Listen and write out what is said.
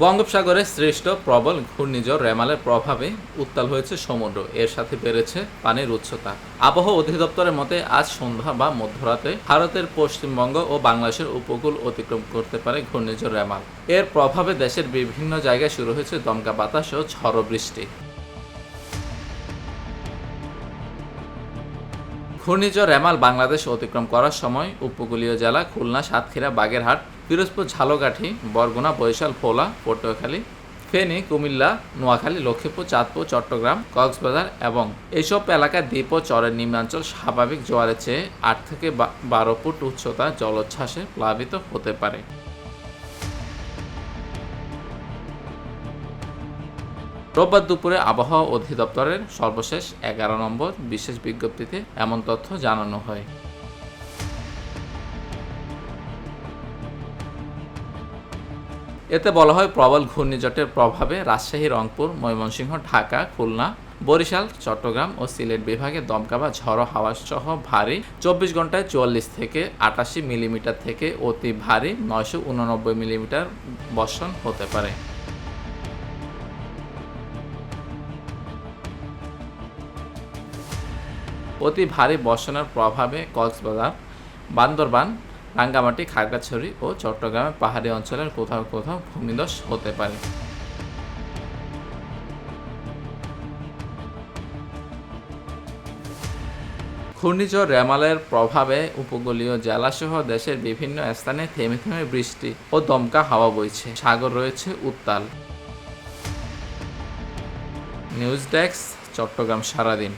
বঙ্গোপসাগরে সৃষ্ট প্রবল ঘূর্ণিঝড় রেমালের প্রভাবে উত্তাল হয়েছে সমুদ্র। এর সাথে বেড়েছে পানির উচ্চতা। আবহাওয়া অধিদপ্তরের মতে আজ সন্ধ্যা বা মধ্যরাতে ভারতের পশ্চিমবঙ্গ ও বাংলাদেশের উপকূল অতিক্রম করতে পারে ঘূর্ণিঝড় রেমাল। এর প্রভাবে দেশের বিভিন্ন জায়গায় শুরু হয়েছে দমকা বাতাস ও ঝড়ো বৃষ্টি। ঘূর্ণিঝড় রেমাল বাংলাদেশ অতিক্রম করার সময় উপকূলীয় জেলা খুলনা, সাতক্ষীরা, বাগেরহাট, পিরোজপুর, ঝালকাঠি, বরগুনা, বরিশাল, ভোলা, পটুয়াখালী, ফেনী, কুমিল্লা, নোয়াখালী, লক্ষ্মীপুর, চাঁদপুর, চট্টগ্রাম, কক্সবাজার এবং এইসব এলাকায় দ্বীপ ও চরের নিম্নাঞ্চল স্বাভাবিক জোয়ারের চেয়ে ৮ থেকে ১২ ফুট উচ্চতা জলোচ্ছ্বাসে প্লাবিত হতে পারে। রোববার দুপুরে আবহাওয়া অধিদপ্তরের সর্বশেষ ১১ নম্বর বিশেষ বিজ্ঞপ্তিতে এমন তথ্য জানানো হয়। এতে বলা হয়, প্রবল ঘূর্ণিঝড়ের প্রভাবে রাজশাহী, রংপুর, ময়মনসিংহ, ঢাকা, খুলনা, বরিশাল, চট্টগ্রাম ও সিলেট বিভাগে দমকা বা ঝড়ো হাওয়া সহ ভারী ২৪ ঘন্টায় ৪৪ থেকে ৮৮ মিলিমিটার থেকে অতি ভারী ৯৮৯ মিলিমিটার বর্ষণ হতে পারে। অতি ভারী বর্ষণের প্রভাবে কক্সবাজার, বান্দরবান, রাঙ্গামাটি, খাগড়াছড়ি ও চট্টগ্রামের পাহাড়ি অঞ্চলের কোথাও কোথাও ভূমিধস হতে পারে। ঘূর্ণিঝড় রেমালের প্রভাবে উপকূলীয় জেলাসহ দেশের বিভিন্ন স্থানে থেমে থেমে বৃষ্টি ও দমকা হাওয়া বইছে। সাগর রয়েছে উত্তাল। নিউজ ডেস্ক, চট্টগ্রাম সারাদিন।